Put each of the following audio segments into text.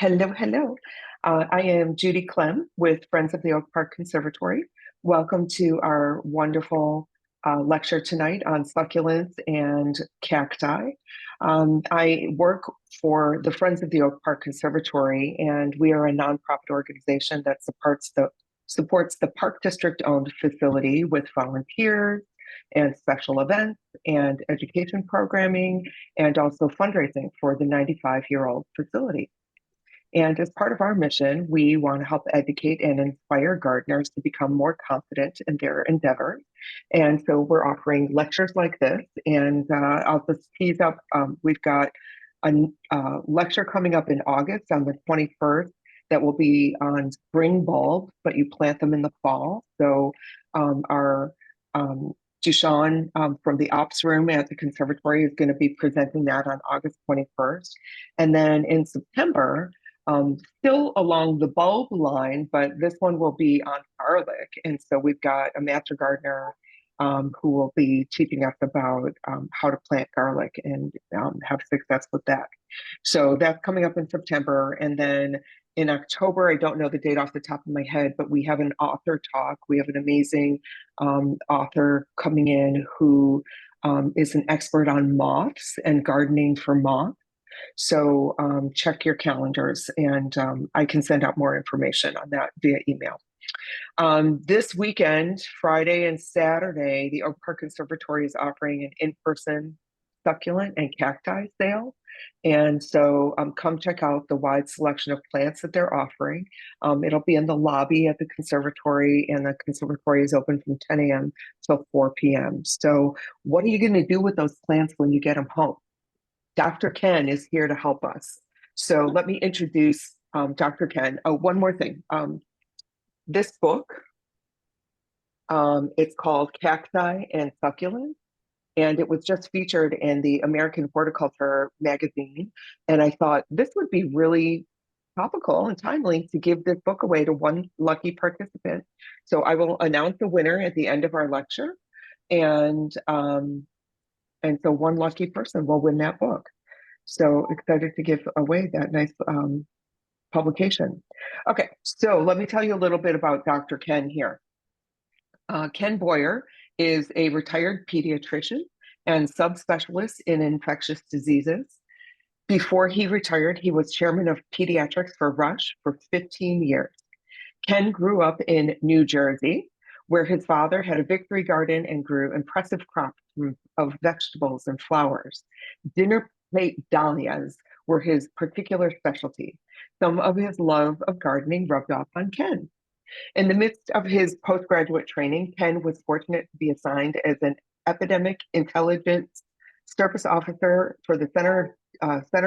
Hello, hello. I am Judy Clem with Friends of the Oak Park Conservatory. Welcome to our wonderful lecture tonight on succulents and cacti. I work for the Friends of the Oak Park Conservatory, and we are a nonprofit organization that supports the Park District-owned facility with volunteers and special events and education programming, and also fundraising for the 95-year-old facility. And as part of our mission, we want to help educate and inspire gardeners to become more confident in their endeavors. And so we're offering lectures like this. And I'll just tease up, we've got a lecture coming up in August on the 21st that will be on spring bulbs, but you plant them in the fall. So our Dushan from the ops room at the conservatory is going to be presenting that on August 21st. And then in September, still along the bulb line, but this one will be on garlic. And so we've got a master gardener who will be teaching us about how to plant garlic and have success with that. So that's coming up in September. And then in October, I don't know the date off the top of my head, but we have an author talk. We have an amazing author coming in who is an expert on moths and gardening for moths. So check your calendars, and I can send out more information on that via email. This weekend, Friday and Saturday, the Oak Park Conservatory is offering an in-person succulent and cacti sale. And so come check out the wide selection of plants that they're offering. It'll be in the lobby at the conservatory, and the conservatory is open from 10 a.m. till 4 p.m. So what are you going to do with those plants when you get them home? Dr. Ken is here to help us. So let me introduce Dr. Ken. Oh, one more thing. This book, it's called Cacti and Succulents, and it was just featured in the American Horticulture magazine. And I thought this would be really topical and timely to give this book away to one lucky participant. So I will announce the winner at the end of our lecture. And so one lucky person will win that book. So excited to give away that nice publication. Okay, so let me tell you a little bit about Dr. Ken here. Ken Boyer is a retired pediatrician and subspecialist in infectious diseases. Before he retired, he was chairman of pediatrics for Rush for 15 years. Ken grew up in New Jersey, where his father had a victory garden and grew impressive crops of vegetables and flowers. Dinner plate dahlias were his particular specialty. Some of his love of gardening rubbed off on Ken. In the midst of his postgraduate training, Ken was fortunate to be assigned as an epidemic intelligence service officer for the Center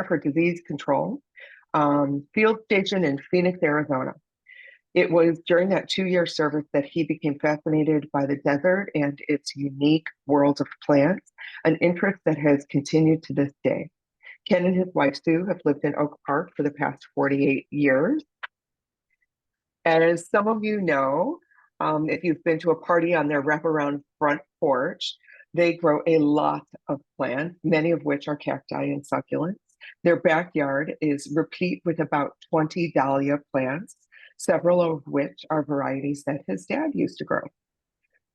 for Disease Control field station in Phoenix, Arizona. It was during that 2-year service that he became fascinated by the desert and its unique world of plants, an interest that has continued to this day. Ken and his wife, Sue, have lived in Oak Park for the past 48 years. As some of you know, if you've been to a party on their wraparound front porch, they grow a lot of plants, many of which are cacti and succulents. Their backyard is replete with about 20 dahlia plants, several of which are varieties that his dad used to grow.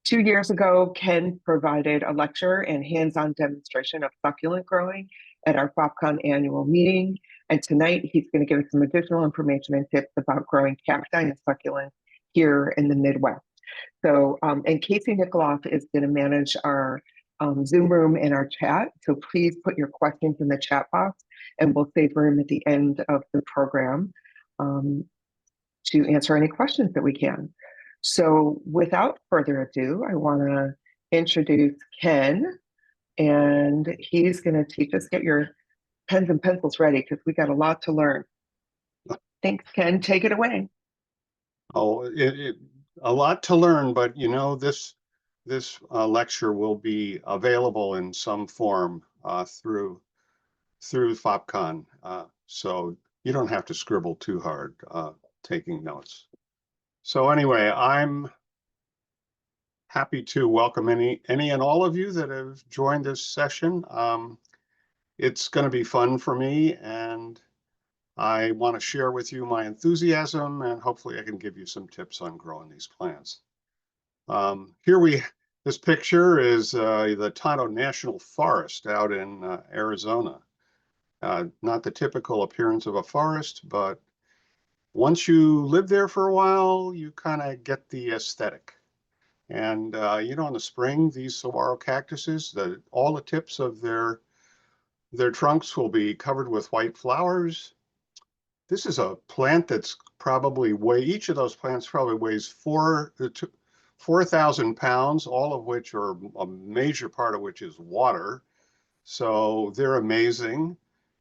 2 years ago, Ken provided a lecture and hands-on demonstration of succulent growing at our FOPCON annual meeting. And tonight, he's going to give us some additional information and tips about growing cacti and succulents here in the Midwest. So, and Casey Nikoloff is going to manage our Zoom room and our chat. So please put your questions in the chat box, and we'll save room at the end of the program to answer any questions that we can. So without further ado, I want to introduce Ken, and he's going to teach us. Get your pens and pencils ready because we got a lot to learn. Thanks, Ken. Take it away. Oh, a lot to learn, but you know, this lecture will be available in some form through FOPCON, so you don't have to scribble too hard taking notes. So anyway, I'm happy to welcome any and all of you that have joined this session. It's going to be fun for me, and I want to share with you my enthusiasm, and hopefully I can give you some tips on growing these plants. This picture is the Tonto National Forest out in Arizona. Not the typical appearance of a forest, but once you live there for a while, you kind of get the aesthetic. And in the spring, these saguaro cactuses, all the tips of their trunks will be covered with white flowers. This is a plant that's each of those plants probably weighs 4,000 pounds, all of which, or a major part of which, is water. So they're amazing.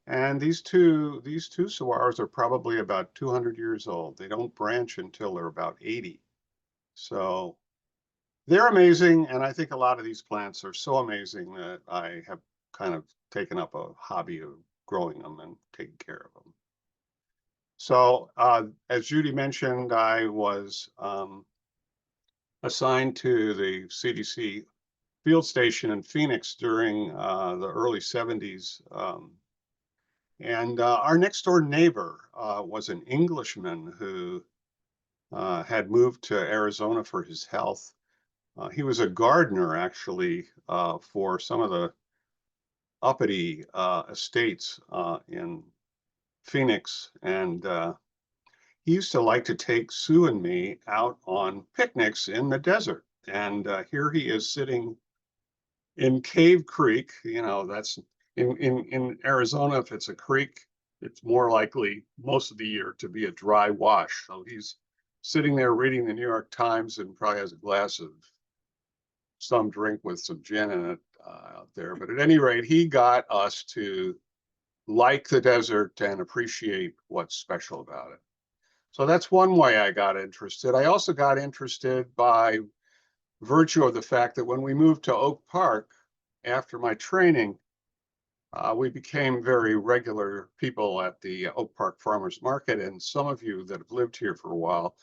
And these two saguaros are probably about 200 years old. They don't branch until they're about 80. So they're amazing. And I think a lot of these plants are so amazing that I have kind of taken up a hobby of growing them and taking care of them. So as Judy mentioned, I was assigned to the CDC field station in Phoenix during the early 70s. And our next door neighbor was an Englishman who had moved to Arizona for his health. He was a gardener, actually, for some of the uppity estates in Phoenix. And he used to like to take Sue and me out on picnics in the desert. And here he is sitting in Cave Creek. That's in Arizona. If it's a creek, it's more likely most of the year to be a dry wash. So he's sitting there reading the New York Times and probably has a glass of some drink with some gin in it out there. But at any rate, he got us to like the desert and appreciate what's special about it. So that's one way I got interested. I also got interested by virtue of the fact that when we moved to Oak Park after my training, we became very regular people at the Oak Park Farmers Market. And some of you that have lived here for a while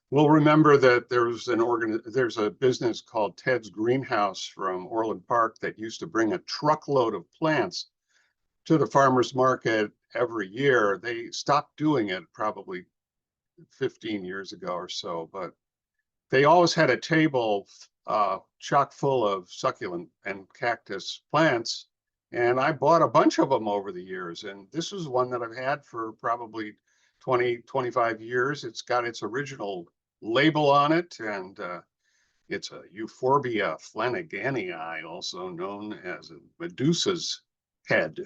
will remember that there's a business called Ted's Greenhouse from Orland Park that used to bring a truckload of plants to the farmers market every year. They stopped doing it probably 15 years ago or so, but they always had a table chock full of succulent and cactus plants. And I bought a bunch of them over the years. And this is one that I've had for probably 20, 25 years. It's got its original label on it. And it's a Euphorbia flanaganii, also known as a Medusa's head.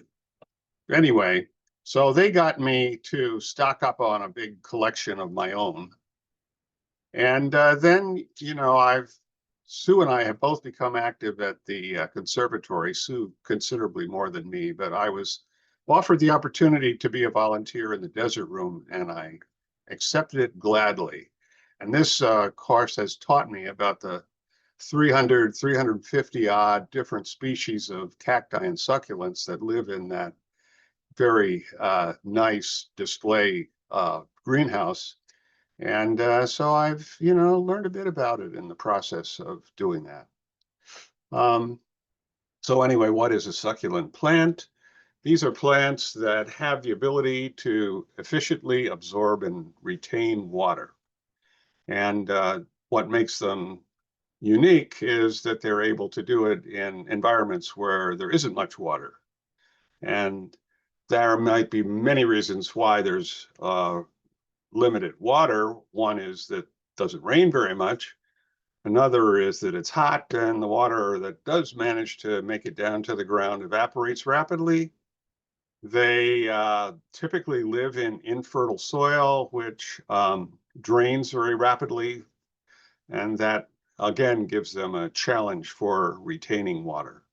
Anyway, so they got me to stock up on a big collection of my own. And then, Sue and I have both become active at the conservatory. Sue considerably more than me, but I was offered the opportunity to be a volunteer in the desert room, and I accepted it gladly. And this course has taught me about the 300, 350 odd different species of cacti and succulents that live in that very nice display greenhouse. And so I've, learned a bit about it in the process of doing that. So anyway, what is a succulent plant? These are plants that have the ability to efficiently absorb and retain water. And what makes them unique is that they're able to do it in environments where there isn't much water. And there might be many reasons why there's limited water. One is that it doesn't rain very much. Another is that it's hot and the water that does manage to make it down to the ground evaporates rapidly. They typically live in infertile soil, which drains very rapidly. And that, again, gives them a challenge for retaining water.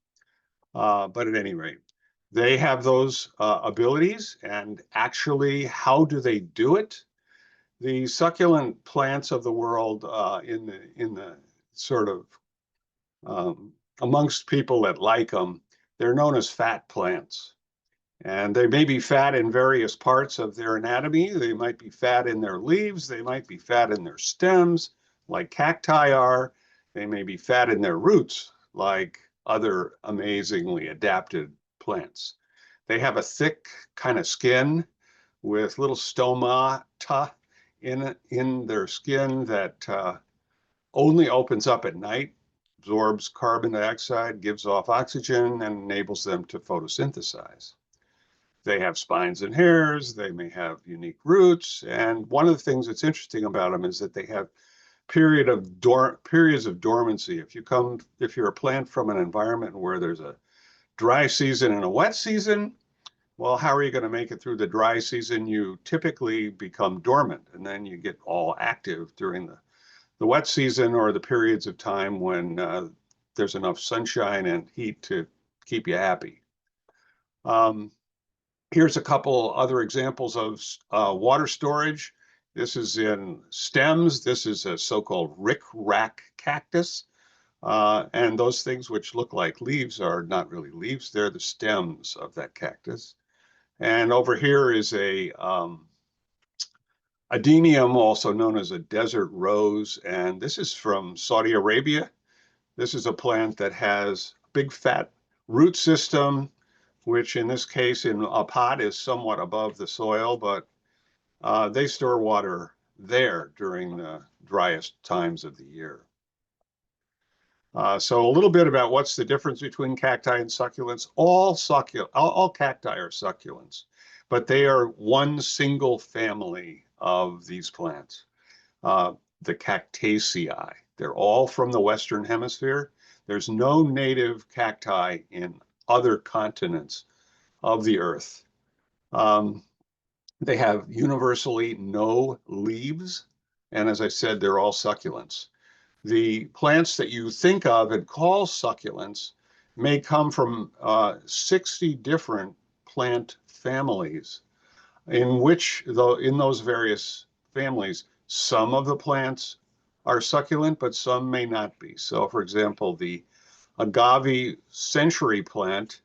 But at any rate, they have those abilities. And actually, how do they do it? The succulent plants of the world in the sort of amongst people that like them, they're known as fat plants. And they may be fat in various parts of their anatomy. They might be fat in their leaves. They might be fat in their stems, like cacti are. They may be fat in their roots, like other amazingly adapted plants. They have a thick kind of skin with little stomata in their skin that only opens up at night, absorbs carbon dioxide, gives off oxygen, and enables them to photosynthesize. They have spines and hairs, they may have unique roots, and one of the things that's interesting about them is that they have periods of dormancy. If you're a plant from an environment where there's a dry season and a wet season, well, how are you going to make it through the dry season? You typically become dormant, and then you get all active during the wet season or the periods of time when there's enough sunshine and heat to keep you happy. Here's a couple other examples of water storage. This is in stems. This is a so-called rick-rack cactus. And those things which look like leaves are not really leaves. They're the stems of that cactus. And over here is a adenium, also known as a desert rose. And this is from Saudi Arabia. This is a plant that has a big fat root system, which in this case in a pot is somewhat above the soil, but they store water there during the driest times of the year. So a little bit about what's the difference between cacti and succulents. All cacti are succulents, but they are one single family of these plants, the Cactaceae. They're all from the Western Hemisphere. There's no native cacti in other continents of the earth. They have universally no leaves, and as I said, they're all succulents. The plants that you think of and call succulents may come from 60 different plant families, in which, though, in those various families, some of the plants are succulent, but some may not be. So, for example, the agave century plant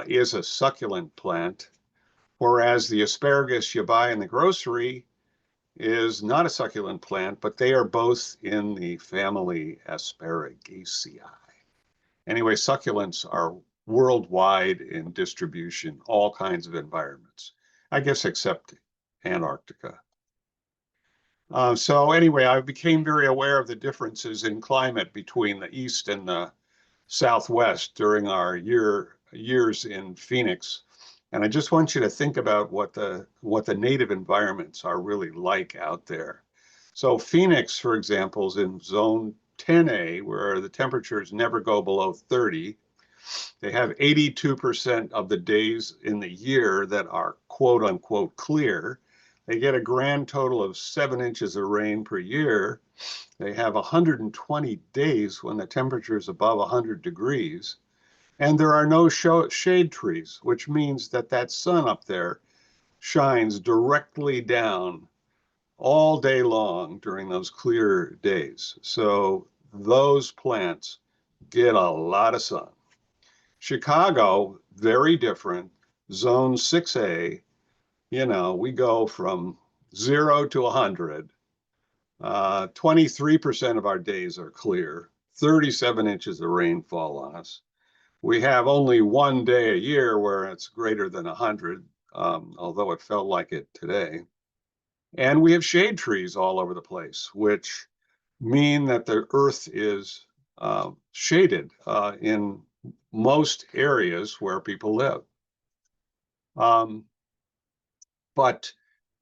is a succulent plant, whereas the asparagus you buy in the grocery is not a succulent plant, but they are both in the family Asparagaceae. Anyway, succulents are worldwide in distribution, all kinds of environments, I guess, except Antarctica. So anyway, I became very aware of the differences in climate between the East and the Southwest during our years in Phoenix. And I just want you to think about what the native environments are really like out there. So Phoenix, for example, is in zone 10A, where the temperatures never go below 30. They have 82% of the days in the year that are quote unquote clear. They get a grand total of 7 inches of rain per year. They have 120 days when the temperature is above 100 degrees. And there are no shade trees, which means that that sun up there shines directly down all day long during those clear days. So those plants get a lot of sun. Chicago, very different. Zone 6A, we go from 0 to 100. 23% of our days are clear, 37 inches of rainfall on us. We have only one day a year where it's greater than 100, although it felt like it today. And we have shade trees all over the place, which mean that the earth is shaded in most areas where people live. But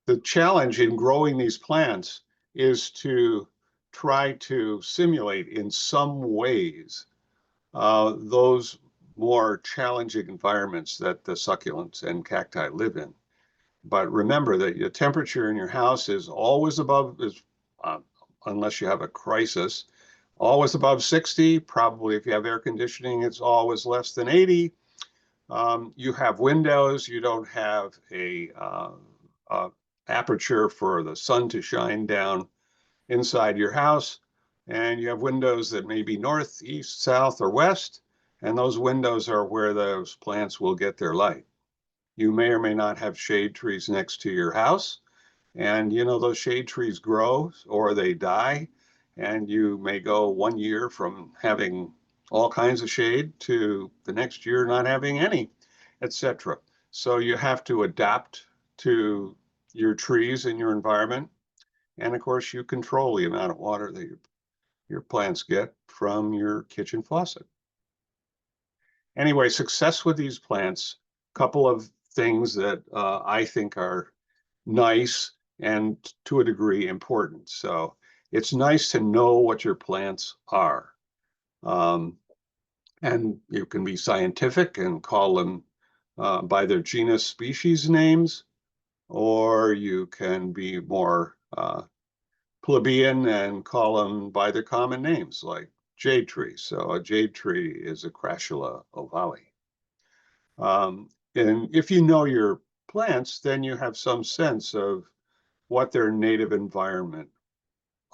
the challenge in growing these plants is to try to simulate in some ways those more challenging environments that the succulents and cacti live in. But remember that your temperature in your house is always above, unless you have a crisis, always above 60. Probably if you have air conditioning, it's always less than 80. You have windows. You don't have a aperture for the sun to shine down inside your house. And you have windows that may be north, east, south, or west. And those windows are where those plants will get their light. You may or may not have shade trees next to your house. And those shade trees grow or they die. And you may go 1 year from having all kinds of shade to the next year not having any, etc. So you have to adapt to your trees and your environment. And of course, you control the amount of water that your plants get from your kitchen faucet. Anyway, success with these plants, a couple of things that I think are nice and to a degree important. So it's nice to know what your plants are. Um, and you can be scientific and call them by their genus species names, or you can be more plebeian and call them by their common names, like jade tree. So a jade tree is a Crassula ovale. And if you know your plants, then you have some sense of what their native environment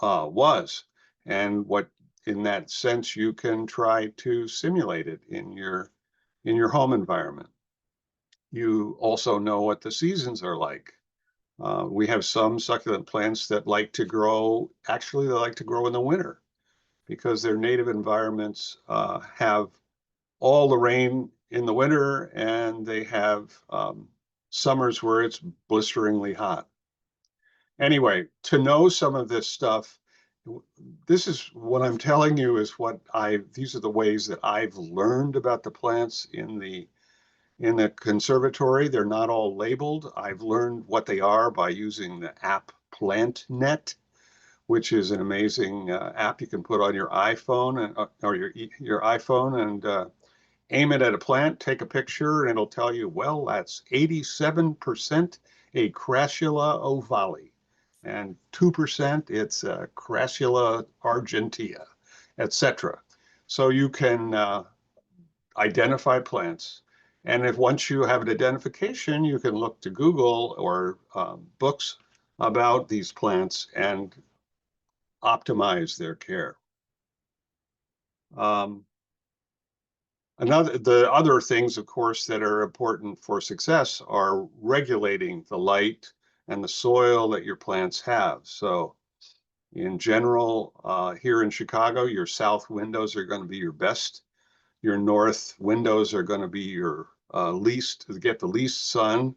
was, and what, in that sense, you can try to simulate it in your home environment. You also know what the seasons are like. We have some succulent plants that like to grow, actually, they like to grow in the winter because their native environments have all the rain in the winter, and they have summers where it's blisteringly hot. Anyway, to know some of this stuff, this is what I'm telling you is these are the ways that I've learned about the plants in the conservatory. They're not all labeled. I've learned what they are by using the app PlantNet, which is an amazing app you can put on your iPhone or your iPhone and aim it at a plant, take a picture, and it'll tell you, well, that's 87% a Crassula ovale, and 2% it's a Crassula argentea, etc. So you can identify plants. And if once you have an identification, you can look to Google or books about these plants and optimize their care. The other things, of course, that are important for success are regulating the light and the soil that your plants have. So in general, here in Chicago, your south windows are going to be your best. Your north windows are going to be your least, to get the least sun.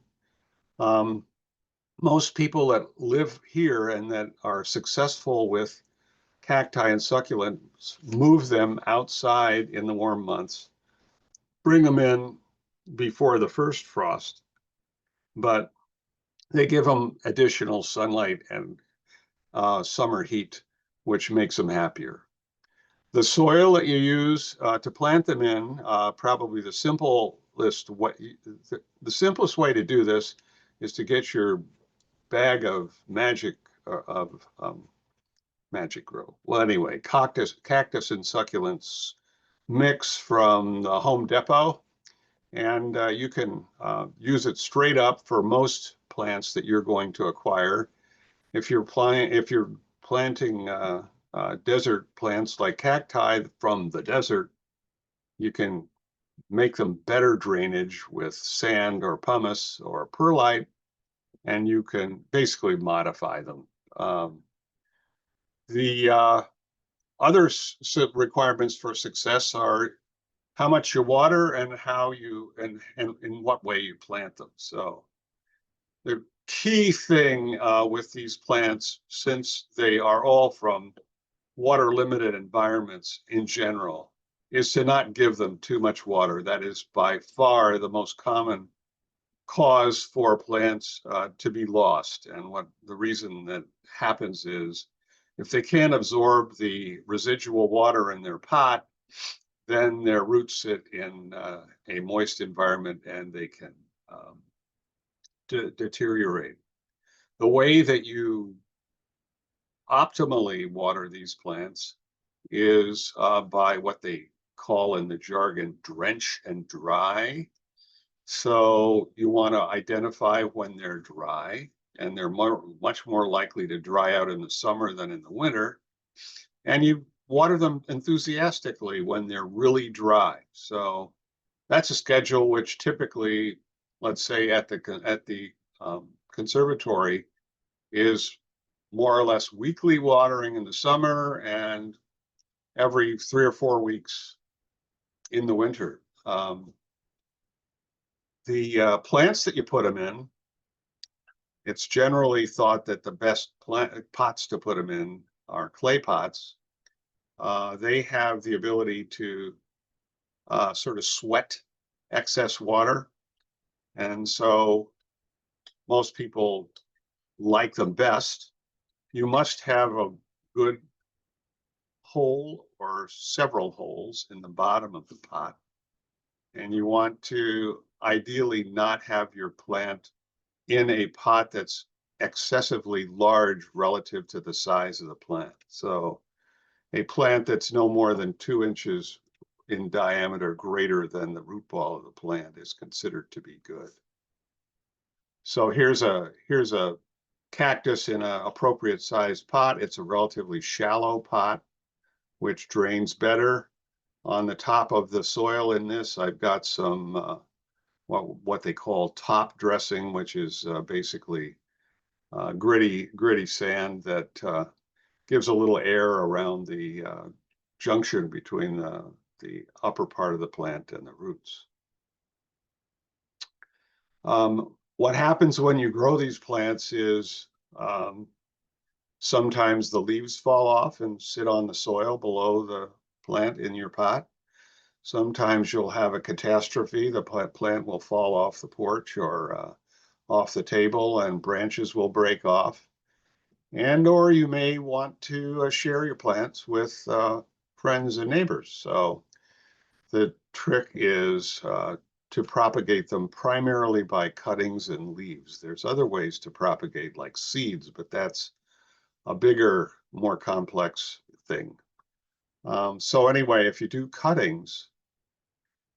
Most people that live here and that are successful with cacti and succulents move them outside in the warm months, bring them in before the first frost, but they give them additional sunlight and summer heat, which makes them happier. The soil that you use to plant them in, probably the simplest way to do this is to get your bag of magic grow. Well, anyway, cactus and succulents mix from the Home Depot, and you can use it straight up for most plants that you're going to acquire. If you're planting desert plants like cacti from the desert, you can make them better drainage with sand or pumice or perlite, and you can basically modify them. The other requirements for success are how much you water and how you and in what way you plant them. So the key thing with these plants, since they are all from water limited environments in general, is to not give them too much water. That is by far the most common cause for plants to be lost. And what the reason that happens is if they can't absorb the residual water in their pot, then their roots sit in a moist environment and they can deteriorate. The way that you optimally water these plants is by what they call in the jargon drench and dry. So you want to identify when they're dry, and they're much more likely to dry out in the summer than in the winter. And you water them enthusiastically when they're really dry. So that's a schedule which typically, let's say at the conservatory, is more or less weekly watering in the summer and every 3 or 4 weeks in the winter. The plants that you put them in It's generally thought that the best pots to put them in are clay pots. They have the ability to sort of sweat excess water. And so most people like them best. You must have a good hole or several holes in the bottom of the pot. And you want to ideally not have your plant in a pot that's excessively large relative to the size of the plant. So a plant that's no more than 2 inches in diameter greater than the root ball of the plant is considered to be good. So here's a cactus in an appropriate sized pot. It's a relatively shallow pot, which drains better. On the top of the soil in this, I've got some what they call top dressing, which is basically gritty sand that gives a little air around the junction between the upper part of the plant and the roots. What happens when you grow these plants is sometimes the leaves fall off and sit on the soil below the plant in your pot. Sometimes you'll have a catastrophe. The plant will fall off the porch or off the table and branches will break off. And or you may want to share your plants with friends and neighbors. So the trick is to propagate them primarily by cuttings and leaves. There's other ways to propagate like seeds, but that's a bigger, more complex thing. So anyway, if you do cuttings,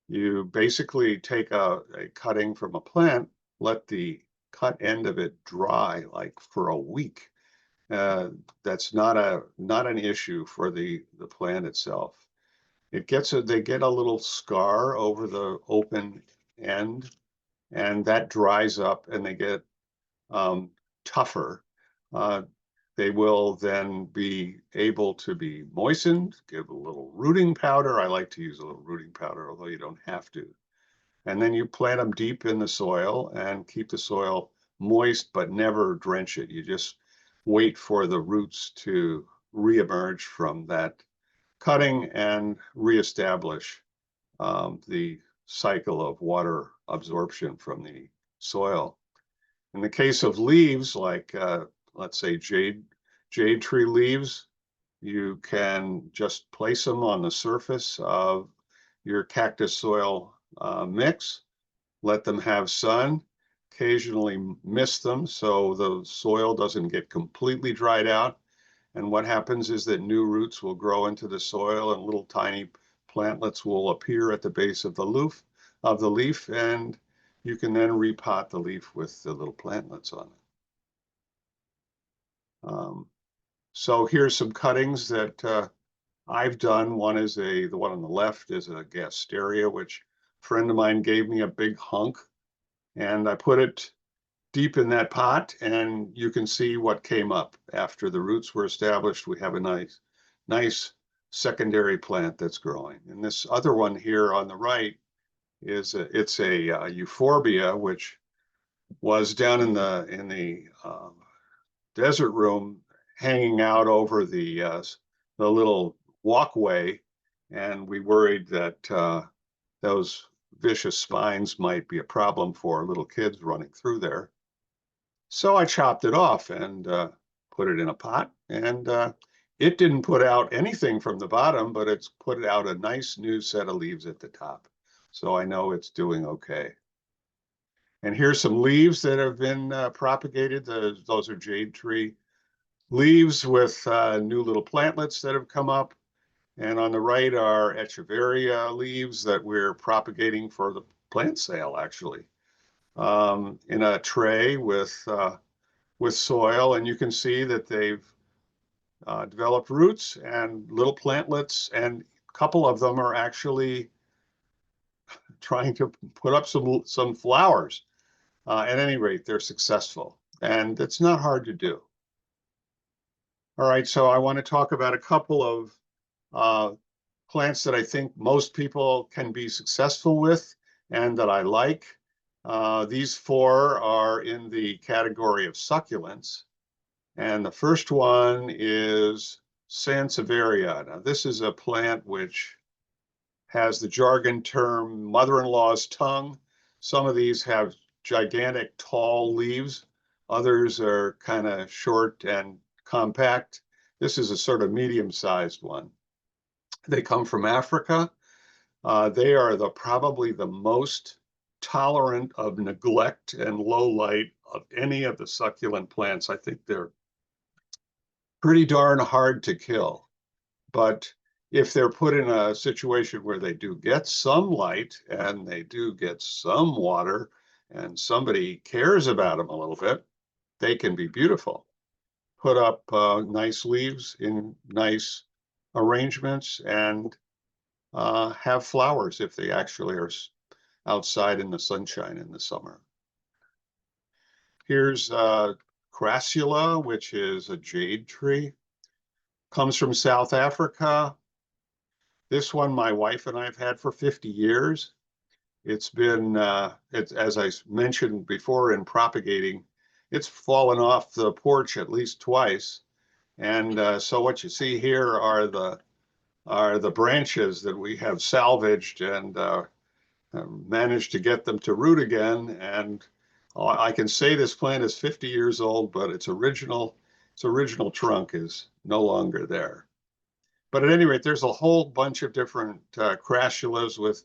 you basically take a cutting from a plant, let the cut end of it dry like for a week. That's not an issue for the plant itself. They get a little scar over the open end, and that dries up, and they get tougher. They will then be able to be moistened, give a little rooting powder. I like to use a little rooting powder, although you don't have to. And then you plant them deep in the soil and keep the soil moist, but never drench it. You just wait for the roots to reemerge from that cutting and reestablish the cycle of water absorption from the soil. In the case of leaves, like let's say jade tree leaves, you can just place them on the surface of your cactus soil mix, let them have sun, occasionally mist them so the soil doesn't get completely dried out. And what happens is that new roots will grow into the soil and little tiny plantlets will appear at the base of the leaf, and you can then repot the leaf with the little plantlets on it. So here's some cuttings that I've done. One is the one on the left is a gasteria, which a friend of mine gave me a big hunk, and I put it deep in that pot, and you can see what came up after the roots were established. We have a nice secondary plant that's growing. And this other one here on the right is it's a euphorbia, which was down in the desert room, hanging out over the little walkway, and we worried that those vicious spines might be a problem for little kids running through there. So I chopped it off and put it in a pot, and it didn't put out anything from the bottom, but it's put out a nice new set of leaves at the top. So I know it's doing okay. And here's some leaves that have been propagated. Those are jade tree leaves with new little plantlets that have come up. And on the right are echeveria leaves that we're propagating for the plant sale, actually, in a tray with soil. And you can see that they've developed roots and little plantlets, and a couple of them are actually trying to put up some flowers. At any rate, they're successful, and it's not hard to do. All right, so I want to talk about a couple of plants that I think most people can be successful with and that I like. These four are in the category of succulents. And the first one is Sansevieria. Now, this is a plant which has the jargon term mother-in-law's tongue. Some of these have gigantic, tall leaves. Others are kind of short and compact. This is a sort of medium-sized one. They come from Africa. They are probably the most tolerant of neglect and low light of any of the succulent plants. I think they're pretty darn hard to kill. But if they're put in a situation where they do get some light and they do get some water and somebody cares about them a little bit, they can be beautiful. Put up nice leaves in nice arrangements and have flowers if they actually are outside in the sunshine in the summer. Here's Crassula, which is a jade tree. Comes from South Africa. This one my wife and I have had for 50 years. It's been, as I mentioned before in propagating, it's fallen off the porch at least twice. And so what you see here are the branches that we have salvaged and managed to get them to root again. And I can say this plant is 50 years old, but its original trunk is no longer there. But at any rate, there's a whole bunch of different crassulas with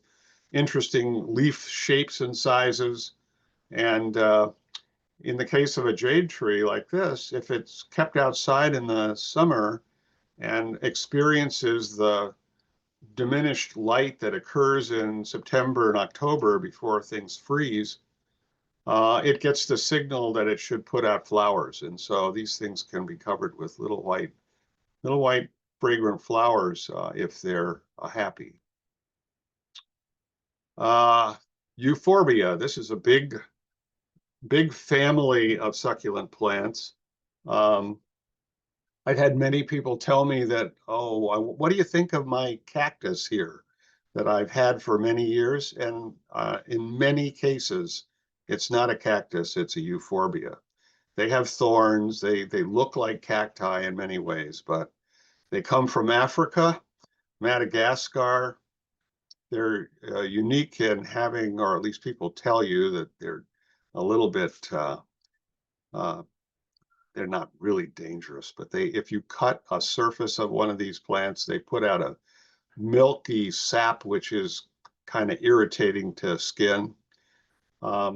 interesting leaf shapes and sizes. And in the case of a jade tree like this, if it's kept outside in the summer and experiences the diminished light that occurs in September and October before things freeze, it gets the signal that it should put out flowers. And so these things can be covered with little white fragrant flowers if they're happy. Euphorbia, this is a big family of succulent plants. I've had many people tell me that, oh, what do you think of my cactus here that I've had for many years? And in many cases, it's not a cactus, it's a euphorbia. They have thorns, they look like cacti in many ways, but they come from Africa, Madagascar. They're unique in having, or at least people tell you that they're a little bit, they're not really dangerous, but if you cut a surface of one of these plants, they put out a milky sap, which is kind of irritating to skin.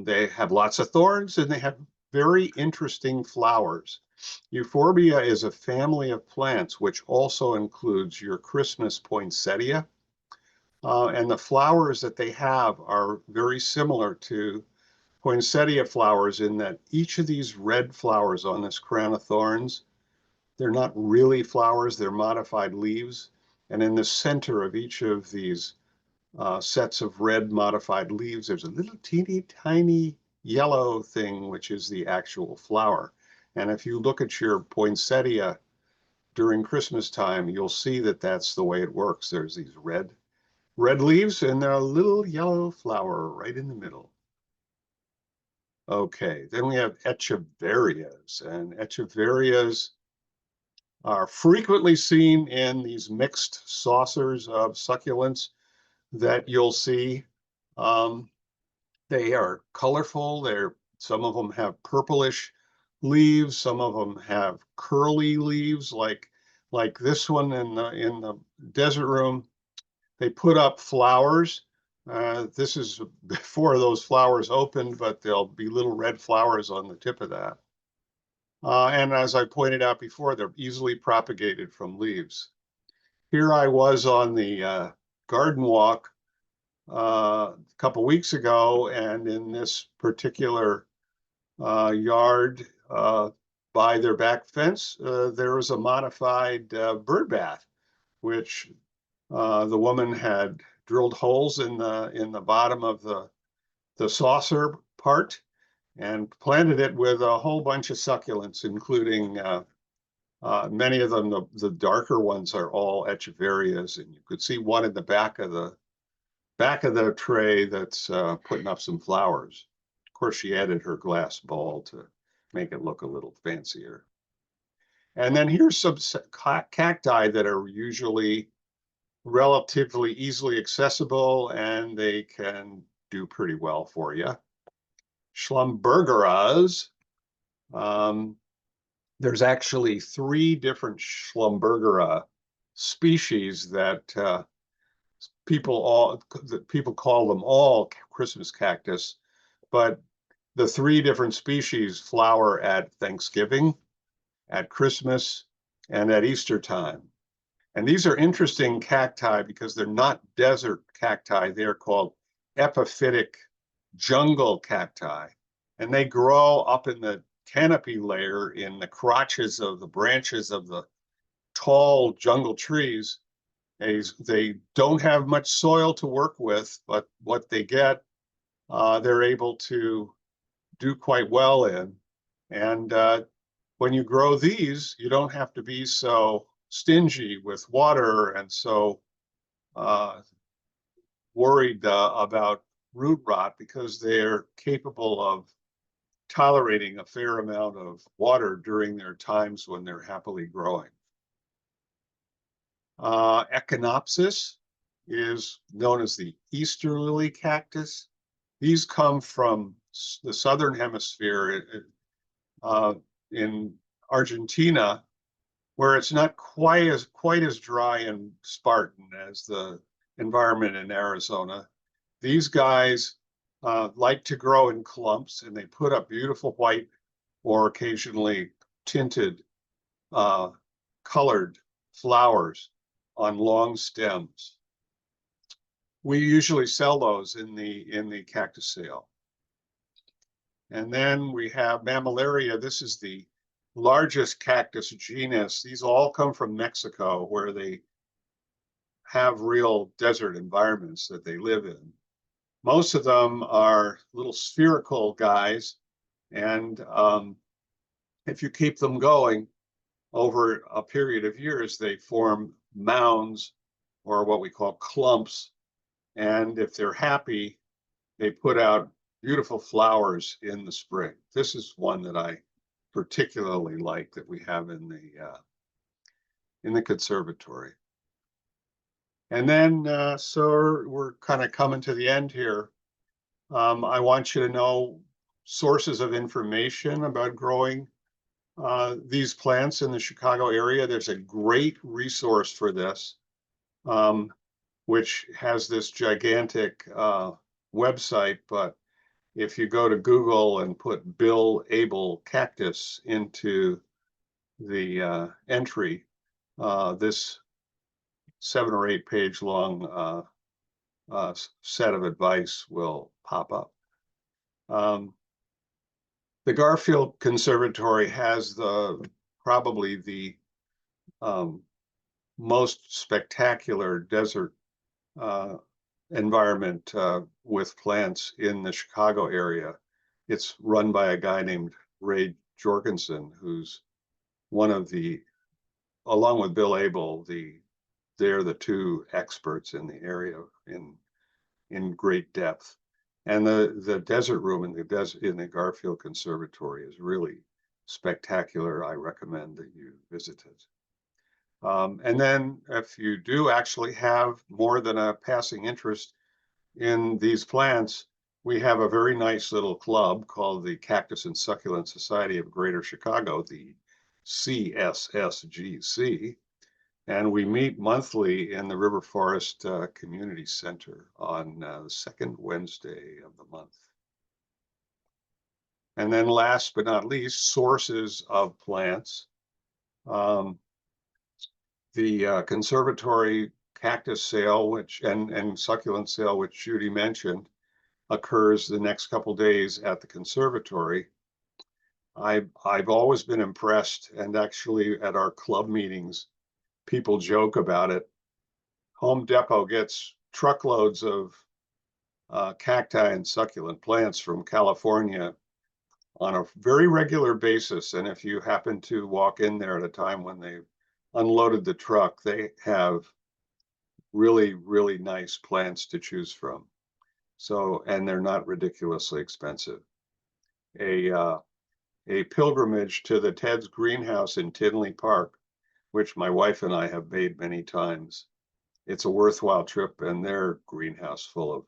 They have lots of thorns and they have very interesting flowers. Euphorbia is a family of plants, which also includes your Christmas poinsettia. And the flowers that they have are very similar to poinsettia flowers in that each of these red flowers on this crown of thorns, they're not really flowers, they're modified leaves. And in the center of each of these sets of red modified leaves, there's a little teeny tiny yellow thing, which is the actual flower. And if you look at your poinsettia during Christmas time, you'll see that that's the way it works. There's these red leaves and a little yellow flower right in the middle. Okay, then we have echeverias, and echeverias are frequently seen in these mixed saucers of succulents that you'll see. They are colorful. Some of them have purplish leaves. Some of them have curly leaves, like this one in the desert room. They put up flowers. This is before those flowers open, but there'll be little red flowers on the tip of that. And as I pointed out before, they're easily propagated from leaves. Here I was on the garden walk a couple weeks ago, and in this particular yard by their back fence, there was a modified bird bath, which the woman had drilled holes in the bottom of the saucer part and planted it with a whole bunch of succulents, including many of them, the darker ones are all echeverias, and you could see one in the back of the tray that's putting up some flowers. course, she added her glass bowl to make it look a little fancier. And then here's some cacti that are usually relatively easily accessible, and they can do pretty well for you. Schlumbergeras. There's actually 3 different Schlumbergera species that people call them all Christmas cactus, but the 3 different species flower at Thanksgiving, at Christmas, and at Easter time. And these are interesting cacti because they're not desert cacti. They're called epiphytic jungle cacti. And they grow up in the canopy layer in the crotches of the branches of the tall jungle trees. They don't have much soil to work with, but what they get, they're able to do quite well in. And when you grow these, you don't have to be so stingy with water and so worried about root rot, because they're capable of tolerating a fair amount of water during their times when they're happily growing. Echinopsis is known as the Easter lily cactus. These come from the southern hemisphere in Argentina, where it's not quite as dry and Spartan as the environment in Arizona. These guys like to grow in clumps, and they put up beautiful white or occasionally tinted colored flowers on long stems. We usually sell those in the cactus sale. And then we have Mammillaria. This is the largest cactus genus. These all come from Mexico, where they have real desert environments that they live in. Most of them are little spherical guys, and if you keep them going over a period of years, they form mounds, or what we call clumps. And if they're happy, they put out beautiful flowers in the spring. This is one that I particularly like that we have in the conservatory. And then, so we're kind of coming to the end here. I want you to know sources of information about growing these plants in the Chicago area. There's a great resource for this, which has this gigantic website, but if you go to Google and put Bill Abel cactus into the entry, this 7 or 8 page long set of advice will pop up. The Garfield Conservatory has probably the most spectacular desert environment with plants in the Chicago area. It's run by a guy named Ray Jorgensen, who's one of the, along with Bill Abel, they're the 2 experts in the area in great depth. And the desert room in the Garfield Conservatory is really spectacular. I recommend that you visit it. And then if you do actually have more than a passing interest in these plants, we have a very nice little club called the Cactus and Succulent Society of Greater Chicago, the CSSGC. And we meet monthly in the River Forest Community Center on the 2nd Wednesday of the month. And then last but not least, sources of plants. The conservatory cactus sale, and succulent sale, which Judy mentioned, occurs the next couple days at the conservatory. I've always been impressed, and actually at our club meetings, people joke about it. Home Depot gets truckloads of cacti and succulent plants from California on a very regular basis. And if you happen to walk in there at a time when they've unloaded the truck, they have really, really nice plants to choose from. So, and they're not ridiculously expensive. a pilgrimage to the Ted's greenhouse in Tinley Park, which my wife and I have made many times. It's a worthwhile trip, and their greenhouse full of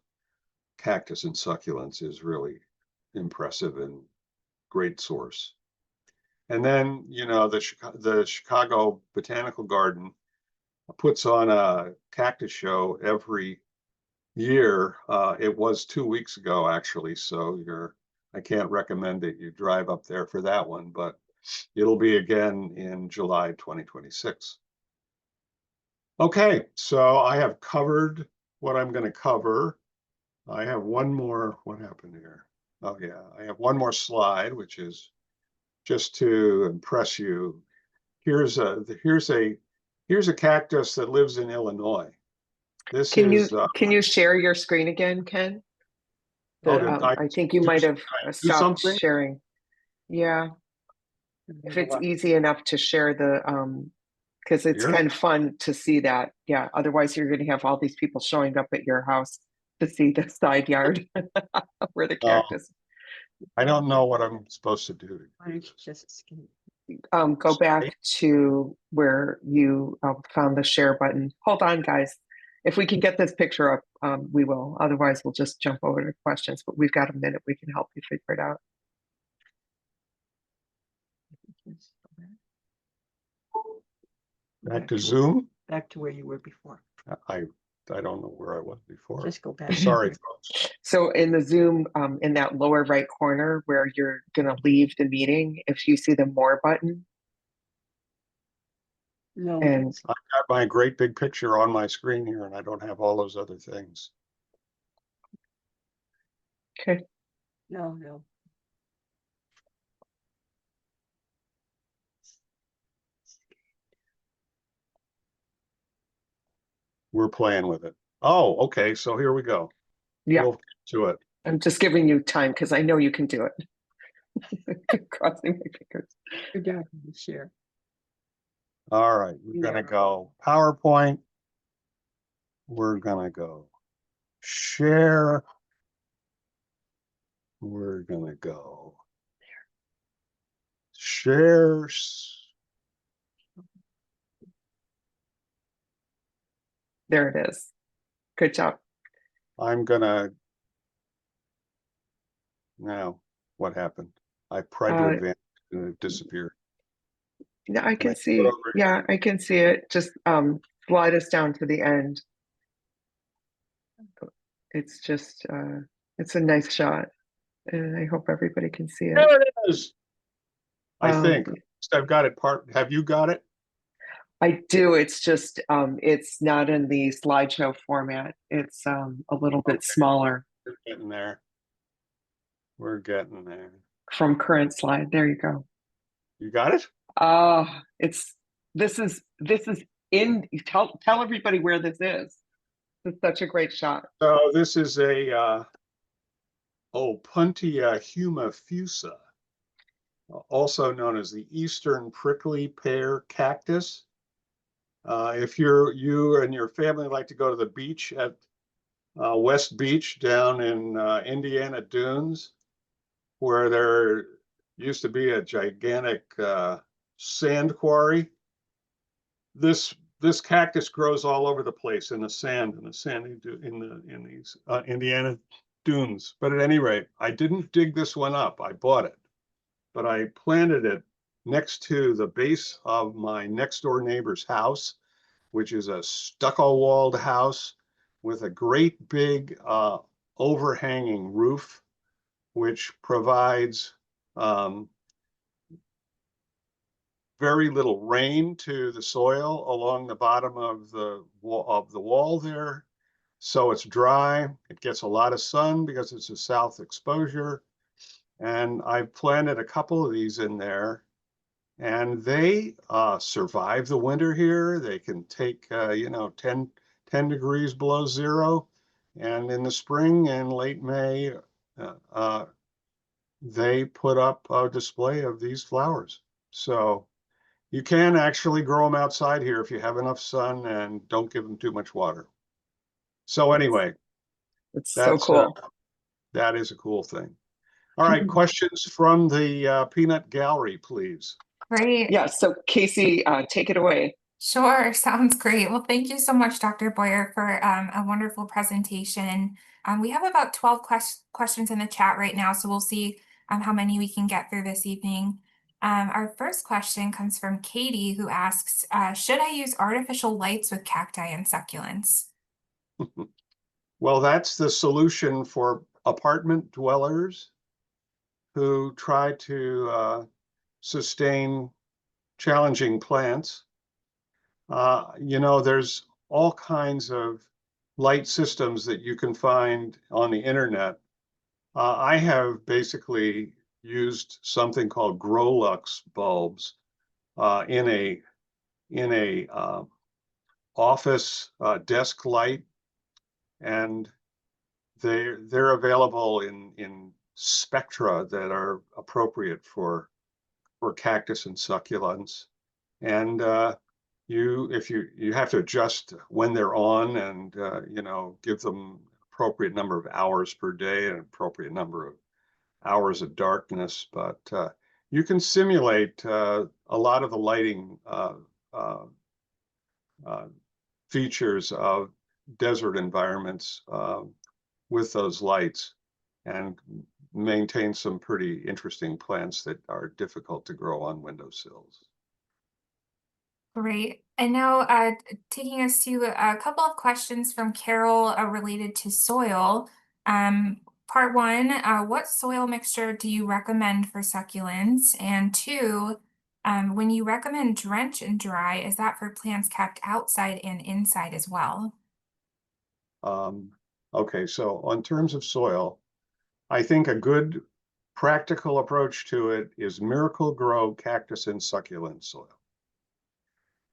cactus and succulents is really impressive and great source. And then, the Chicago Botanical Garden puts on a cactus show every year. It was 2 weeks ago, actually, so I can't recommend that you drive up there for that one, but it'll be again in July 2026. Okay, so I have covered what I'm going to cover. I have one more. What happened here? Oh yeah, I have one more slide, which is just to impress you. Here's a cactus that lives in Illinois. This is Can you share your screen again, Ken? did I I think you do, might have do stopped something? sharing. Yeah, if it's easy enough to share because it's Here? kind of fun to see that. Yeah, otherwise you're going to have all these people showing up at your house to see the side yard where the Oh, cactus. I don't know what I'm supposed to do. Why don't you just escape? Go back to where you found the share button. Hold on, guys. If we can get this picture up, we will. Otherwise, we'll just jump over to questions. But we've got a minute. We can help you figure it out. Back to Zoom? Back to where you were before. I don't know where I was before. Just go back. Sorry, folks. So in the Zoom, in that lower right corner where you're going to leave the meeting, if you see the more button, No, and I've got my great big picture on my screen here, and I don't have all those other things. okay, no. We're playing with it. Oh, okay. So here we go. yeah, We'll get to it. I'm just giving you time because I know you can do it. Crossing my fingers. You're down to share. All right. We're going to go PowerPoint. We're going to go share. We're going to go share. There it is. Good job. I'm going to. Now, what happened? I tried to advance and it disappeared. Yeah, I Can can I see. go over here? Yeah, I can see it. Just slide us down to the end. It's just it's a nice shot, and I hope everybody can see it. There it is. I Um, think I've got it. Have you got it? I do. It's just it's not in the slideshow format. It's a little bit smaller We're getting there. We're getting there. from current slide. There you go. You got it? It's this is in tell everybody where this is. It's such a great shot. So this is a Puntia humifusa, also known as the Eastern prickly pear cactus. If you and your family like to go to the beach at West Beach down in Indiana Dunes, where there used to be a gigantic sand quarry, this cactus grows all over the place in the sand, in these Indiana dunes. But at any rate, I didn't dig this one up. I bought it, but I planted it next to the base of my next door neighbor's house, which is a stucco walled house with a great big overhanging roof, which provides very little rain to the soil along the bottom of the wall there. So it's dry. It gets a lot of sun because it's a south exposure. And I've planted a couple of these in there, and they survive the winter here. They can take 10 degrees below zero, and in the spring and late May they put up a display of these flowers. So you can actually grow them outside here if you have enough sun and don't give them too much water. So anyway, It's so cool. that is a cool thing. All right, questions from the peanut gallery, please. Great. Yeah, so Casey, take it away. Sure. Sounds great. Well, thank you so much, Dr. Boyer, for a wonderful presentation. We have about 12 questions in the chat right now, so we'll see how many we can get through this evening. Our first question comes from Katie, who asks, should I use artificial lights with cacti and succulents? Well, that's the solution for apartment dwellers who try to sustain challenging plants. You know, there's all kinds of light systems that you can find on the internet. I have basically used something called Growlux bulbs in a office desk light, and they're available in spectra that are appropriate for cactus and succulents. And you have to adjust when they're on, and you know, give them appropriate number of hours per day and appropriate number of hours of darkness. But you can simulate a lot of the lighting features of desert environments with those lights, and maintain some pretty interesting plants that are difficult to grow on windowsills. Great. And now taking us to a couple of questions from Carol related to soil. Part one, what soil mixture do you recommend for succulents? And two, when you recommend drench and dry, is that for plants kept outside and inside as well? Okay, so on terms of soil, I think a good practical approach to it is Miracle-Gro cactus and succulent soil.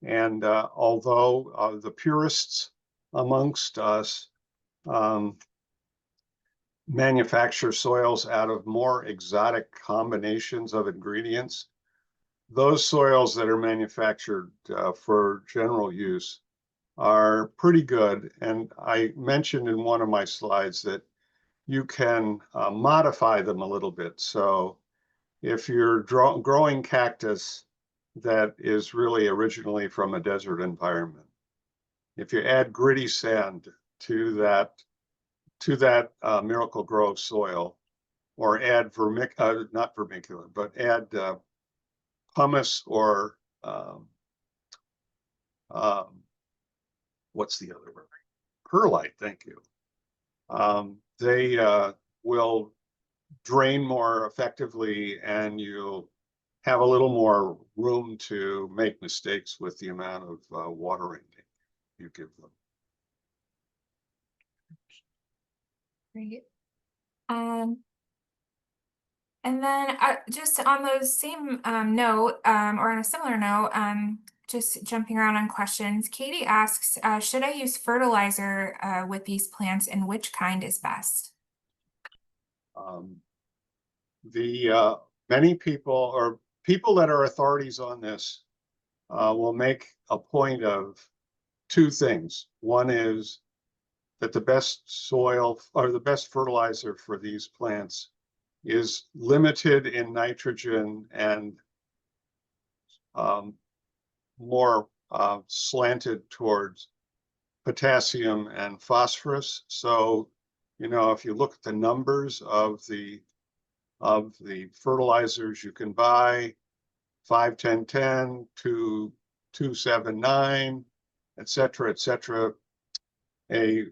And although the purists amongst us manufacture soils out of more exotic combinations of ingredients, those soils that are manufactured for general use are pretty good. And I mentioned in one of my slides that you can modify them a little bit. So if you're growing cactus that is really originally from a desert environment, if you add gritty sand to that Miracle-Gro soil, or add not vermiculite, but add pumice or what's the other word? Perlite, thank you. They will drain more effectively, and you'll have a little more room to make mistakes with the amount of watering you give them. Great. And then just on those same note, or on a similar note, just jumping around on questions, Katie asks, should I use fertilizer with these plants, and which kind is best? Many people, or people that are authorities on this, will make a point of two things. One is that the best soil or the best fertilizer for these plants is limited in nitrogen and more slanted towards potassium and phosphorus. So, you know, if you look at the numbers of the fertilizers you can buy, 5, 10, 10, 2, 2, 7, 9, etc., etc. A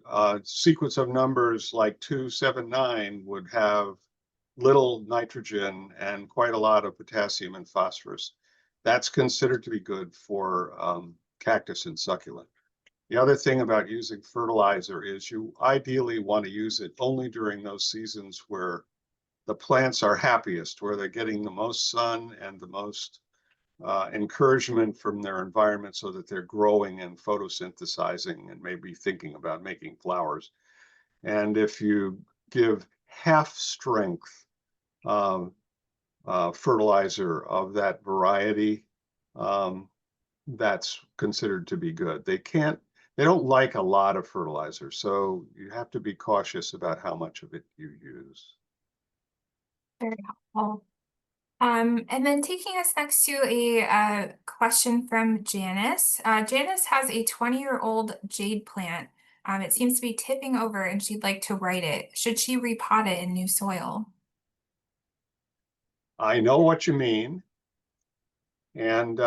sequence of numbers like 2, 7, 9 would have little nitrogen and quite a lot of potassium and phosphorus. That's considered to be good for cactus and succulent. The other thing about using fertilizer is you ideally want to use it only during those seasons where the plants are happiest, where they're getting the most sun and the most encouragement from their environment, so that they're growing and photosynthesizing and maybe thinking about making flowers. And if you give half strength fertilizer of that variety, that's considered to be good. They don't like a lot of fertilizer, so you have to be cautious about how much of it you use. Very helpful. And then taking us next to a question from Janice. Janice has a 20-year-old jade plant. It seems to be tipping over and she'd like to right it. Should she repot it in new soil? I know what you mean. And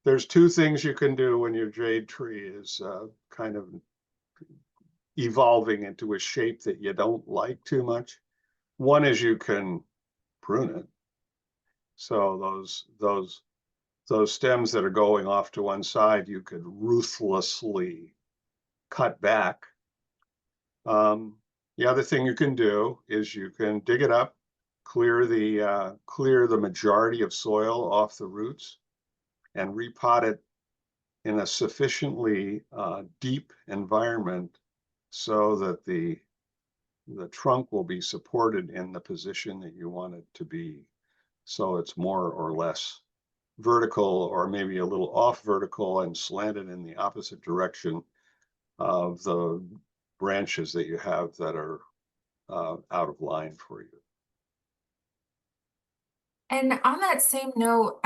there's two things you can do when your jade tree is kind of evolving into a shape that you don't like too much. One is you can prune it. So those stems that are going off to one side, you could ruthlessly cut back. The other thing you can do is you can dig it up, clear the majority of soil off the roots, and repot it in a sufficiently deep environment so that the trunk will be supported in the position that you want it to be. So it's more or less vertical, or maybe a little off vertical and slanted in the opposite direction of the branches that you have that are out of line for you. And on that same note,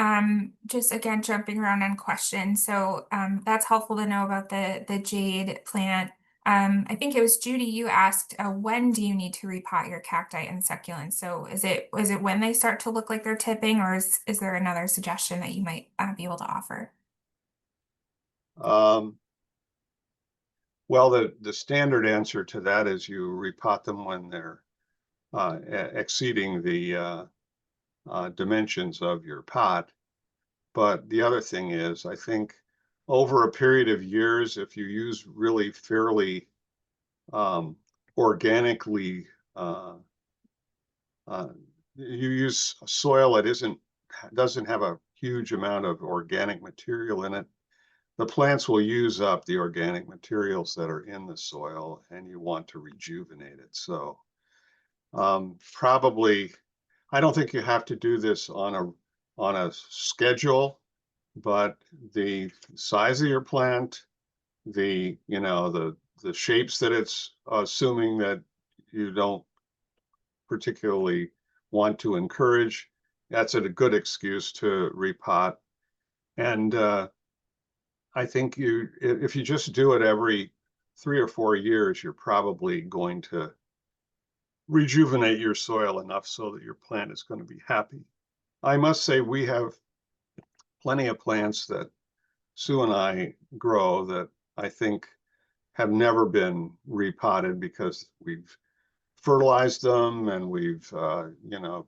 just again jumping around on questions. So that's helpful to know about the jade plant. I think it was Judy, you asked, when do you need to repot your cacti and succulents? So is it when they start to look like they're tipping, or is there another suggestion that you might be able to offer? Well, the standard answer to that is you repot them when they're exceeding the dimensions of your pot. But the other thing is, I think over a period of years, if you use really fairly organically, you use soil that doesn't have a huge amount of organic material in it, the plants will use up the organic materials that are in the soil, and you want to rejuvenate it. So probably, I don't think you have to do this on a schedule, but the size of your plant, the shapes that it's assuming that you don't particularly want to encourage, that's a good excuse to repot. And I think if you just do it every 3 or 4 years, you're probably going to rejuvenate your soil enough so that your plant is going to be happy. I must say we have plenty of plants that Sue and I grow that I think have never been repotted because we've fertilized them and we've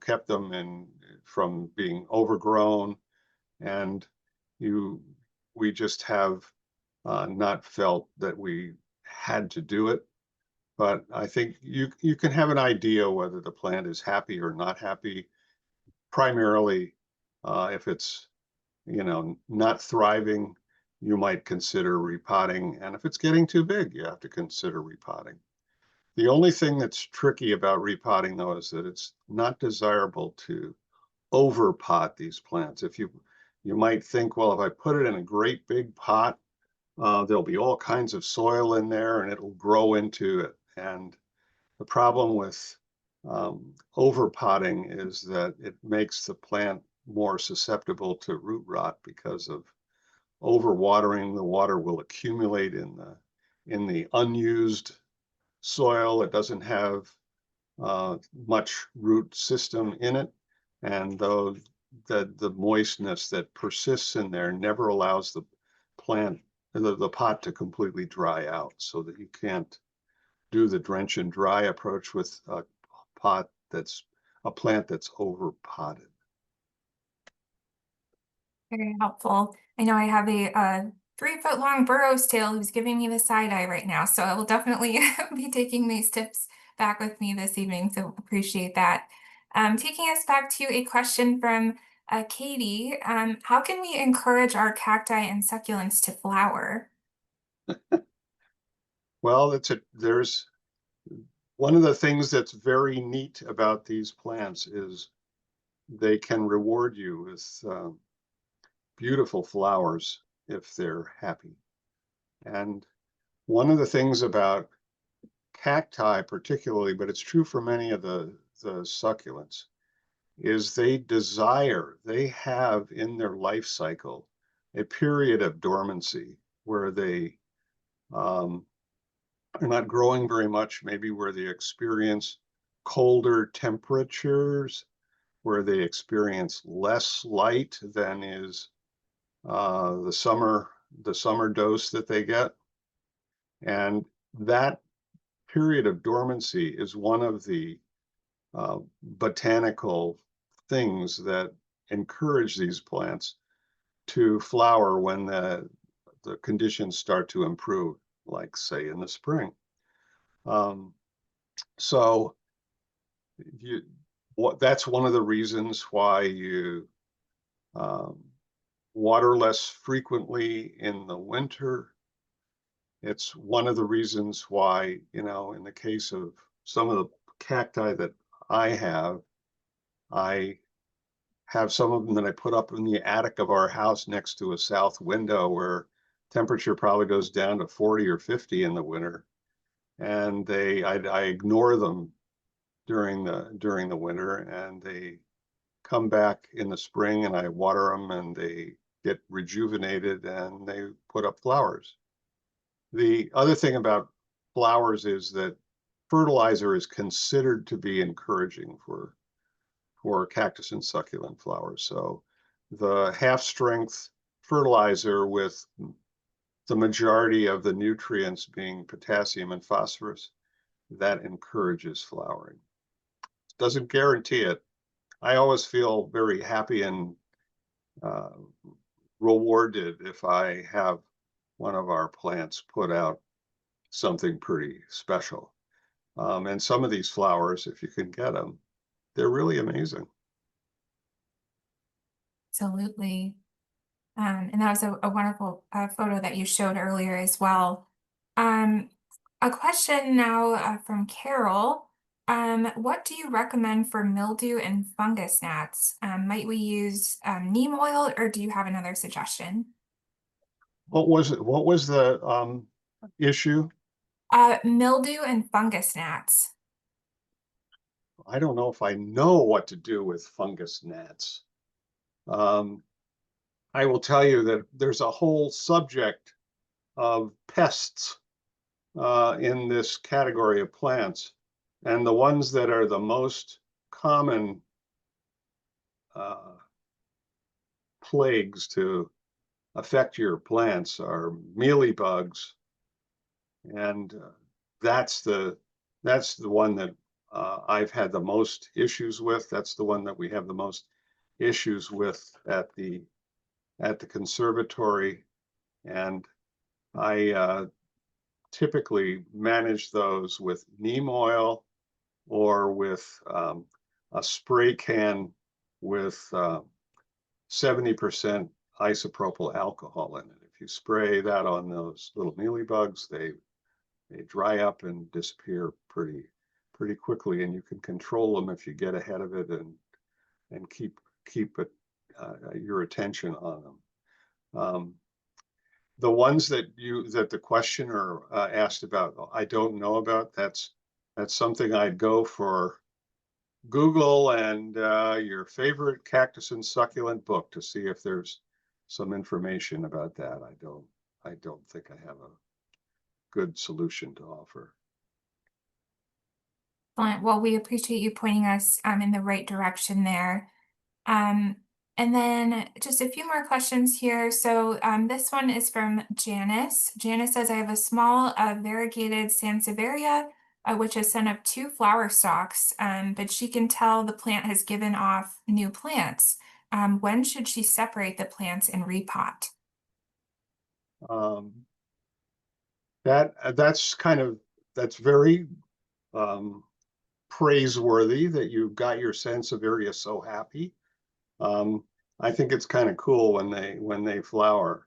kept them from being overgrown, and we just have not felt that we had to do it. But I think you can have an idea whether the plant is happy or not happy, primarily if it's not thriving, you might consider repotting, and if it's getting too big, you have to consider repotting. The only thing that's tricky about repotting, though, is that it's not desirable to overpot these plants. If you might think, well, if I put it in a great big pot, there'll be all kinds of soil in there and it'll grow into it. And the problem with overpotting is that it makes the plant more susceptible to root rot because of overwatering. The water will accumulate in the unused soil. It doesn't have much root system in it, and though the moistness that persists in there never allows the pot to completely dry out, so that you can't do the drench and dry approach with a plant that's over potted. Very helpful. I know I have a 3-foot-long burrows tail who's giving me the side eye right now, so I will definitely be taking these tips back with me this evening, so appreciate that. Taking us back to a question from Katie, how can we encourage our cacti and succulents to flower? Well, there's one of the things that's very neat about these plants is they can reward you with beautiful flowers if they're happy. And one of the things about cacti particularly, but it's true for many of the the succulents is they have in their life cycle a period of dormancy where they are not growing very much, maybe where they experience colder temperatures, where they experience less light than is the summer dose that they get. And that period of dormancy is one of the botanical things that encourage these plants to flower when the conditions start to improve, like say in the spring. So that's one of the reasons why you water less frequently in the winter. It's one of the reasons why, in the case of some of the cacti that I have some of them that I put up in the attic of our house next to a south window where temperature probably goes down to 40 or 50 in the winter. And I ignore them during the winter, and they come back in the spring and I water them and they get rejuvenated and they put up flowers. The other thing about flowers is that fertilizer is considered to be encouraging for cactus and succulent flowers. So the half-strength fertilizer with the majority of the nutrients being potassium and phosphorus, that encourages flowering. Doesn't guarantee it. I always feel very happy and rewarded if I have one of our plants put out something pretty special. And some of these flowers, if you can get them, they're really amazing. Absolutely. And that was a wonderful photo that you showed earlier as well. A question now from Carol. What do you recommend for mildew and fungus gnats? Might we use neem oil, or do you have another suggestion? What was it? What was the issue? Mildew and fungus gnats. I don't know if I know what to do with fungus gnats. I will tell you that there's a whole subject of pests in this category of plants, and the ones that are the most common plagues to affect your plants are mealybugs, and that's the one that I've had the most issues with. That's the one that we have the most issues with at the conservatory, and I typically manage those with neem oil or with a spray can with 70% isopropyl alcohol in it. If you spray that on those little mealybugs, they dry up and disappear pretty quickly, and you can control them if you get ahead of it and keep your attention on them. The ones that the questioner asked about, I don't know about. That's something I'd go for Google and your favorite cactus and succulent book to see if there's some information about that. I don't think I have a good solution to offer. Well, we appreciate you pointing us in the right direction there. And then just a few more questions here. So this one is from Janice. Janice says, I have a small variegated Sansevieria, which has sent up 2 flower stalks, but she can tell the plant has given off new plants. When should she separate the plants and repot? That's very praiseworthy that you got your Sansevieria so happy. I think it's kind of cool when they flower.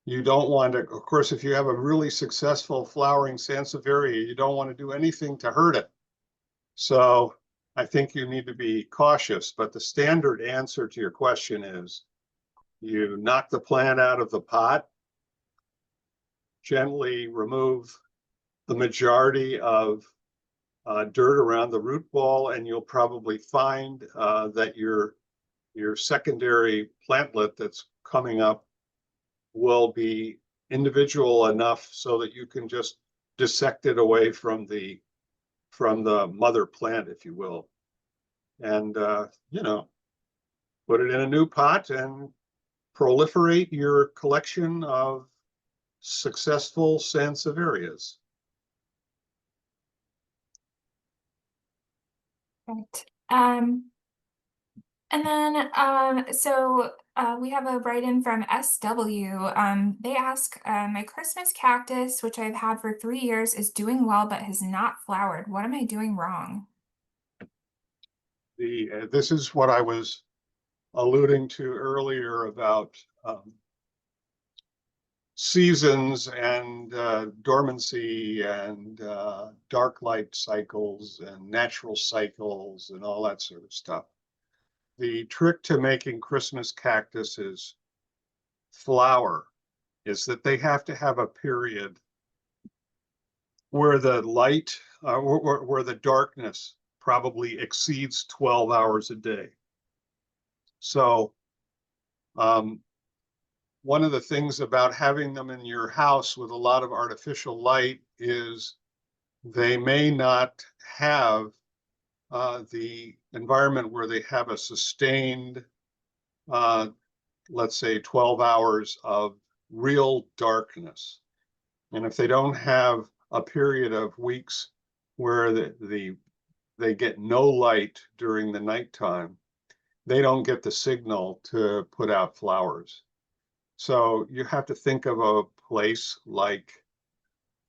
You don't want to, of course, if you have a really successful flowering Sansevieria, you don't want to do anything to hurt it. So I think you need to be cautious, but the standard answer to your question is you knock the plant out of the pot, gently remove the majority of dirt around the root ball, and you'll probably find that your secondary plantlet that's coming up will be individual enough so that you can just dissect it away from the mother plant, if you will, and you know, put it in a new pot and proliferate your collection of successful sansevierias. Right. And then, we have a write-in from SW. They ask, my Christmas cactus, which I've had for 3 years, is doing well, but has not flowered. What am I doing wrong? This is what I was alluding to earlier about seasons and dormancy and dark light cycles and natural cycles and all that sort of stuff. The trick to making Christmas cactuses flower is that they have to have a period where the light, where the darkness probably exceeds 12 hours a day. So one of the things about having them in your house with a lot of artificial light is they may not have the environment where they have a sustained, let's say 12 hours of real darkness. And if they don't have a period of weeks where they get no light during the nighttime, they don't get the signal to put out flowers. So you have to think of a place like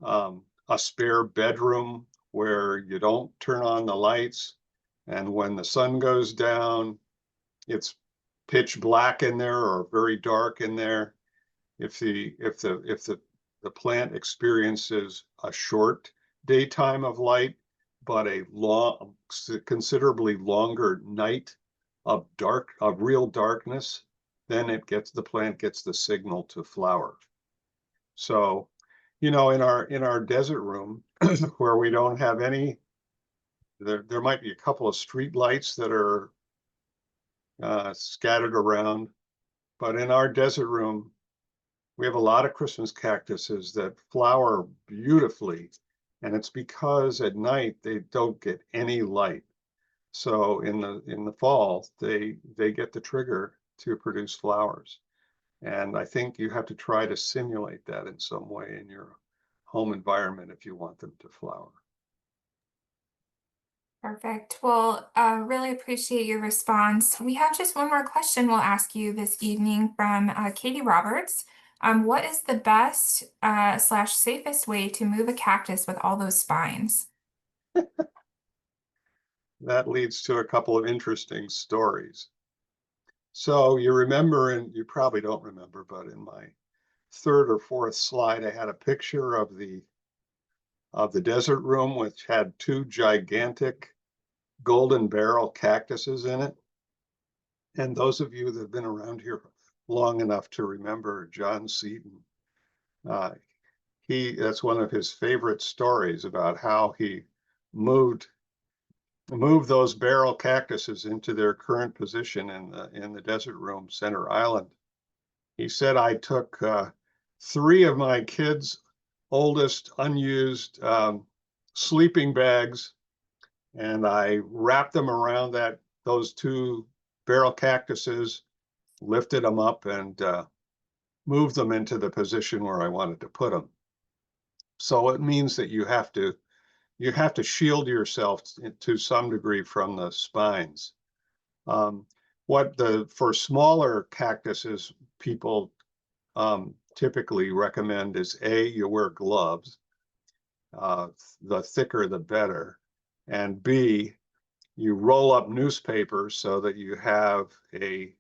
a spare bedroom where you don't turn on the lights, and when the sun goes down, it's pitch black in there or very dark in there. If the plant experiences a short daytime of light, but a long, considerably longer night of real darkness, then the plant gets the signal to flower. So, you know, in our desert room where we don't have any, there might be a couple of street lights that are scattered around, but in our desert room, we have a lot of Christmas cactuses that flower beautifully, and it's because at night they don't get any light. So in the fall, they get the trigger to produce flowers. And I think you have to try to simulate that in some way in your home environment if you want them to flower. Perfect. Well, really appreciate your response. We have just one more question we'll ask you this evening from Katie Roberts. What is the best slash safest way to move a cactus with all those spines? That leads to a couple of interesting stories. So you remember, and you probably don't remember, but in my third or fourth slide, I had a picture of the desert room, which had two gigantic golden barrel cactuses in it. And those of you that have been around here long enough to remember John Seaton, that's one of his favorite stories about how he moved those barrel cactuses into their current position in the desert room, Center Island. He said, I took 3 of my kids' oldest unused sleeping bags, and I wrapped them around those 2 barrel cactuses, lifted them up, and moved them into the position where I wanted to put them. So it means that you have to shield yourself to some degree from the spines. For smaller cactuses, people typically recommend is you wear gloves. The thicker, the better. And B, you roll up newspaper so that you have a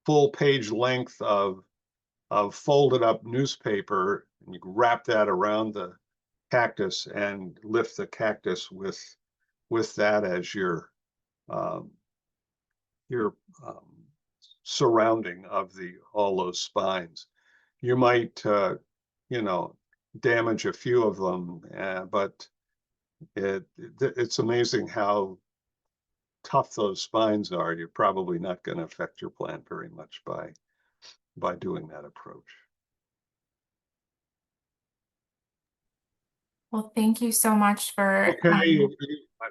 full page length of folded up newspaper, and you wrap that around the cactus and lift the cactus with that as your surrounding of all those spines. You might damage a few of them, but it's amazing how tough those spines are. You're probably not going to affect your plant very much by doing that approach. Well, thank you so much for Okay,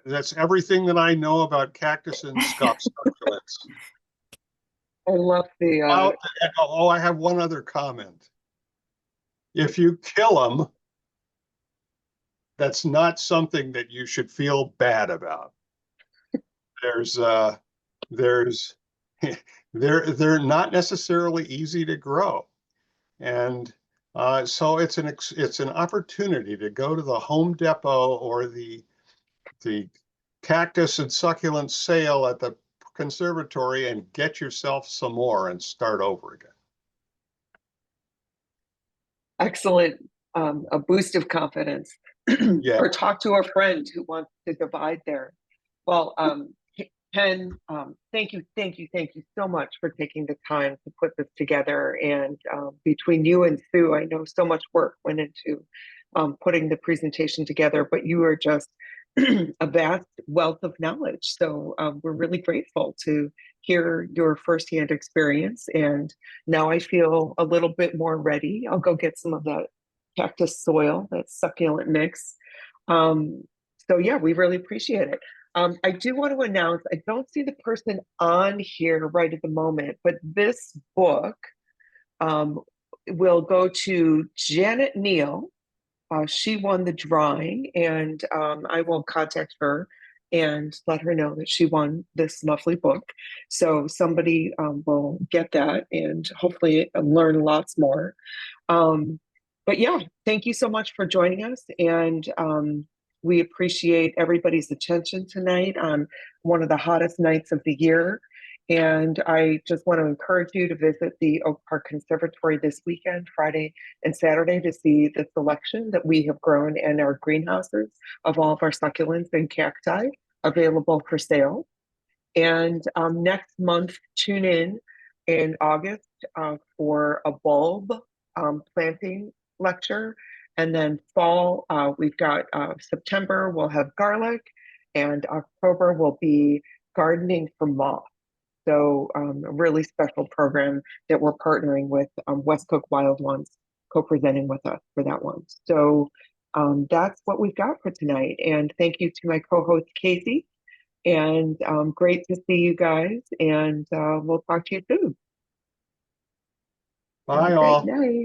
that's everything that I know about cactus and succulents. I love the Oh, I have one other comment. If you kill them, that's not something that you should feel bad about. There's they're not necessarily easy to grow, and so it's an opportunity to go to the Home Depot or the cactus and succulent sale at the conservatory and get yourself some more and start over again. excellent, a boost of confidence. Yeah. Or talk to a friend who wants to divide there. Well, Ken, thank you so much for taking the time to put this together. And between you and Sue, I know so much work went into putting the presentation together, but you are just a vast wealth of knowledge. So we're really grateful to hear your firsthand experience. And now I feel a little bit more ready. I'll go get some of that cactus soil, that succulent mix. So yeah, we really appreciate it. I do want to announce, I don't see the person on here right at the moment, but this book will go to Janet Neal. She won the drawing, and I will contact her and let her know that she won this lovely book. So somebody will get that and hopefully learn lots more. But yeah, thank you so much for joining us. And we appreciate everybody's attention tonight on one of the hottest nights of the year. And I just want to encourage you to visit the Oak Park Conservatory this weekend, Friday and Saturday, to see the selection that we have grown in our greenhouses of all of our succulents and cacti available for sale. And next month, tune in August for a bulb planting lecture. And then fall, we've got September, we'll have garlic, and October will be gardening for moth. So a really special program that we're partnering with West Coast Wild Ones, co-presenting with us for that one. So that's what we've got for tonight. And thank you to my co-host, Casey. And great to see you guys. And we'll talk to you soon. Bye, Have a all. great night.